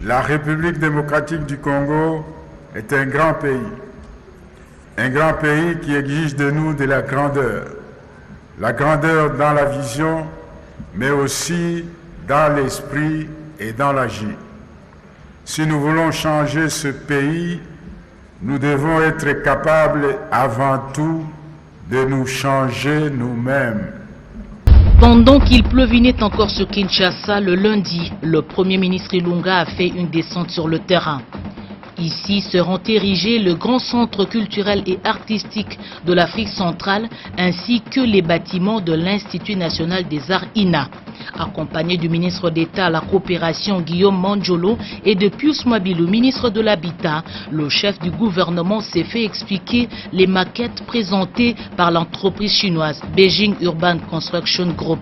La République démocratique du Congo est un grand pays qui exige de nous de la grandeur dans la vision, mais aussi dans l'esprit et dans l'agir. Si nous voulons changer ce pays, nous devons être capables avant tout de nous changer nous-mêmes. Pendant qu'il pleuvinait encore sur Kinshasa, le lundi, le Premier ministre Ilunga a fait une descente sur le terrain. Ici seront érigés le grand centre culturel et artistique de l'Afrique centrale ainsi que les bâtiments de l'Institut national des arts INA. Accompagné du ministre d'État à la coopération Guillaume Manjolo et de Pius Mabilou, ministre de l'Habitat, le chef du gouvernement s'est fait expliquer les maquettes présentées par l'entreprise chinoise Beijing Urban Construction Group.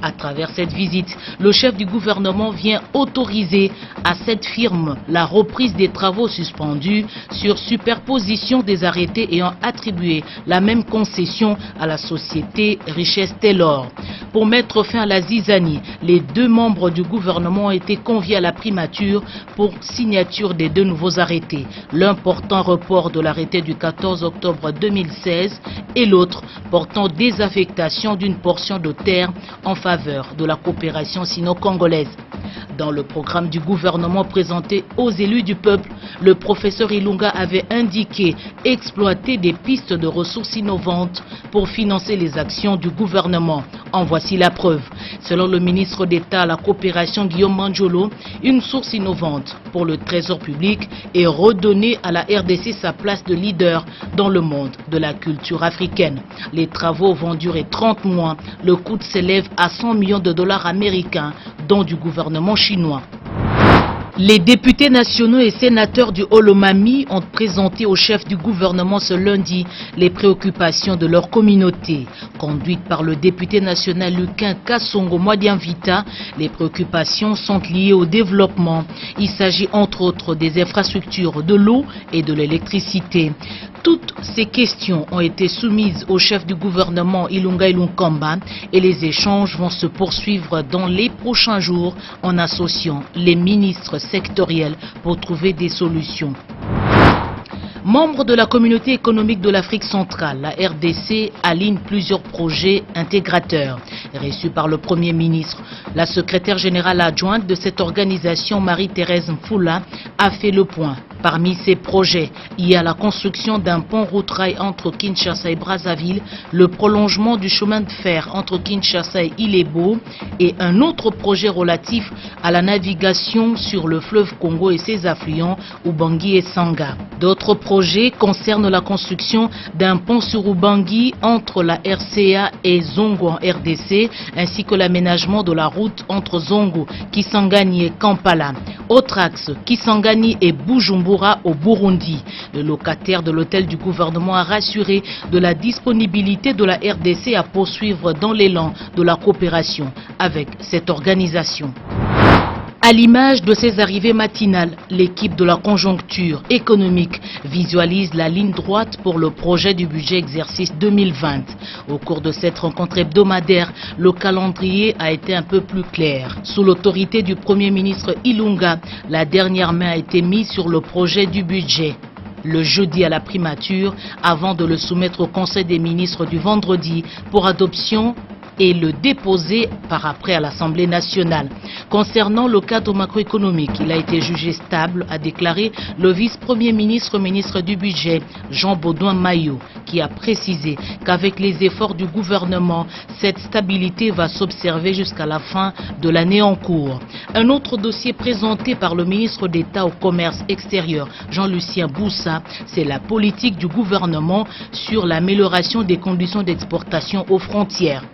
À travers cette visite, le chef du gouvernement vient autoriser à cette firme la reprise des travaux suspendus sur superposition des arrêtés ayant attribué la même concession à la société Richesse Taylor. Pour mettre fin à la zizanie, les deux membres du gouvernement ont été conviés à la primature pour signature des deux nouveaux arrêtés. L'un portant report de l'arrêté du 14 octobre 2016 et l'autre portant désaffectation d'une portion de terre en faveur de la coopération sino-congolaise. Dans le programme du gouvernement présenté aux élus du peuple, le professeur Ilunga avait indiqué exploiter des pistes de ressources innovantes pour financer les actions du gouvernement. En voici la preuve. Selon le ministre d'État à la coopération Guillaume Manjolo, une source innovante pour le trésor public est redonner à la RDC sa place de leader dans le monde de la culture africaine. Les travaux vont durer 30 mois. Le coût s'élève à 100 millions de dollars américains, dont du gouvernement chinois. Les députés nationaux et sénateurs du Olomami ont présenté au chef du gouvernement ce lundi les préoccupations de leur communauté. Conduites par le député national Luquin Kassongo Mwadianvita, les préoccupations sont liées au développement. Il s'agit entre autres des infrastructures de l'eau et de l'électricité. Toutes ces questions ont été soumises au chef du gouvernement Ilunga Ilunkamba et les échanges vont se poursuivre dans les prochains jours en associant les ministres sectoriels pour trouver des solutions. Membre de la communauté économique de l'Afrique centrale, la RDC aligne plusieurs projets intégrateurs. Reçue par le Premier ministre, la secrétaire générale adjointe de cette organisation, Marie-Thérèse Mfoula, a fait le point. Parmi ces projets, il y a la construction d'un pont route-rail entre Kinshasa et Brazzaville, le prolongement du chemin de fer entre Kinshasa et Ilebo et un autre projet relatif à la navigation sur le fleuve Congo et ses affluents, Ubangi et Sanga. D'autres projets concernent la construction d'un pont sur Ubangi entre la RCA et Zongo en RDC, ainsi que l'aménagement de la route entre Zongo, Kisangani et Kampala. Autre axe, Kisangani et Bujumbura au Burundi. Le locataire de l'hôtel du gouvernement a rassuré de la disponibilité de la RDC à poursuivre dans l'élan de la coopération avec cette organisation. À l'image de ces arrivées matinales, l'équipe de la conjoncture économique visualise la ligne droite pour le projet du budget exercice 2020. Au cours de cette rencontre hebdomadaire, le calendrier a été un peu plus clair. Sous l'autorité du Premier ministre Ilunga, la dernière main a été mise sur le projet du budget le jeudi à la primature avant de le soumettre au Conseil des ministres du vendredi pour adoption et le déposer par après à l'Assemblée nationale. Concernant le cadre macroéconomique, il a été jugé stable, a déclaré le vice-premier ministre, ministre du budget, Jean Baudouin Maillot, qui a précisé qu'avec les efforts du gouvernement, cette stabilité va s'observer jusqu'à la fin de l'année en cours. Un autre dossier présenté par le ministre d'État au commerce extérieur, Jean-Lucien Boussa, c'est la politique du gouvernement sur l'amélioration des conditions d'exportation aux frontières.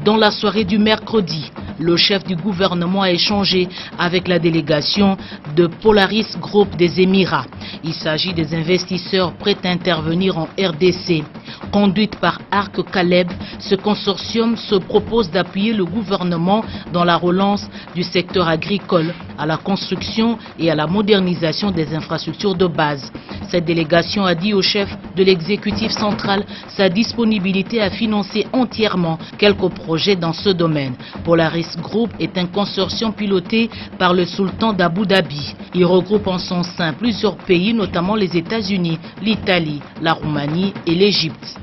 Dans la soirée du mercredi, le chef du gouvernement a échangé avec la délégation de Polaris Group des Émirats. Il s'agit des investisseurs prêts à intervenir en RDC. Conduite par Arc Caleb, ce consortium se propose d'appuyer le gouvernement dans la relance du secteur agricole, à la construction et à la modernisation des infrastructures de base. Cette délégation a dit au chef de l'exécutif central sa disponibilité à financer entièrement quelques projets dans ce domaine. Polaris Group est un consortium piloté par le sultan d'Abu Dhabi. Il regroupe en son sein plusieurs pays, notamment les États-Unis, l'Italie, la Roumanie et l'Égypte.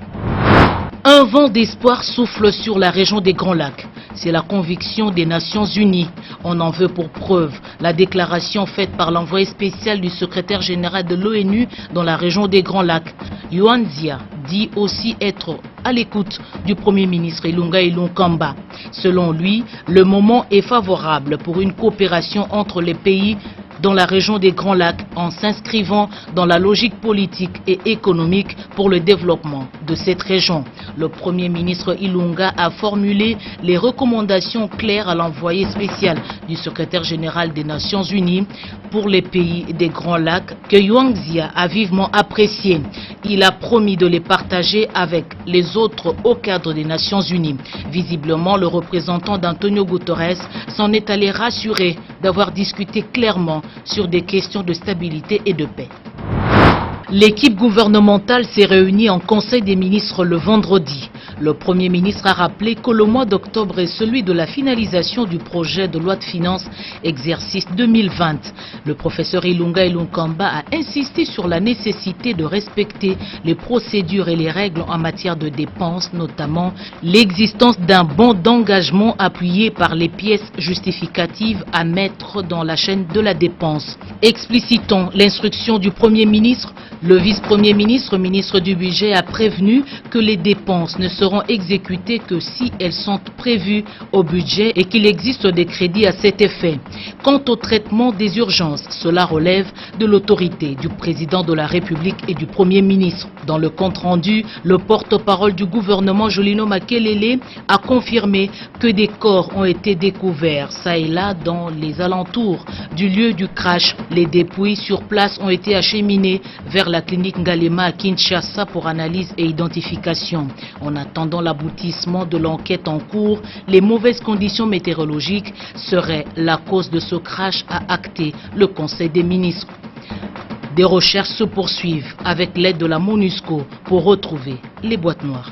Un vent d'espoir souffle sur la région des Grands Lacs. C'est la conviction des Nations Unies. On en veut pour preuve la déclaration faite par l'envoyé spécial du secrétaire général de l'ONU dans la région des Grands Lacs. Yuan Zia dit aussi être à l'écoute du Premier ministre Ilunga Ilunkamba. Selon lui, le moment est favorable pour une coopération entre les pays dans la région des Grands Lacs en s'inscrivant dans la logique politique et économique pour le développement de cette région. Le Premier ministre Ilunga a formulé les recommandations claires à l'envoyé spécial du secrétaire général des Nations Unies pour les pays des Grands Lacs que Yuan Zia a vivement apprécié. Il a promis de les partager avec les autres hauts cadres des Nations Unies. Visiblement, le représentant d'Antonio Guterres s'en est allé rassuré d'avoir discuté clairement sur des questions de stabilité et de paix. L'équipe gouvernementale s'est réunie en Conseil des ministres le vendredi. Le Premier ministre a rappelé que le mois d'octobre est celui de la finalisation du projet de loi de finances exercice 2020. Le professeur Ilunga Ilunkamba a insisté sur la nécessité de respecter les procédures et les règles en matière de dépenses, notamment l'existence d'un bon d'engagement appuyé par les pièces justificatives à mettre dans la chaîne de la dépense. Explicitant l'instruction du Premier ministre, le vice-premier ministre, ministre du Budget, a prévenu que les dépenses ne seront exécutées que si elles sont prévues au budget et qu'il existe des crédits à cet effet. Quant au traitement des urgences, cela relève de l'autorité du président de la République et du Premier ministre. Dans le compte-rendu, le porte-parole du gouvernement, Julino Makelele, a confirmé que des corps ont été découverts ça et là dans les alentours du lieu du crash. Les dépouilles sur place ont été acheminées vers la clinique Ngalema à Kinshasa pour analyse et identification. En attendant l'aboutissement de l'enquête en cours, les mauvaises conditions météorologiques seraient la cause de ce crash, a acté le Conseil des ministres. Des recherches se poursuivent avec l'aide de la MONUSCO pour retrouver les boîtes noires.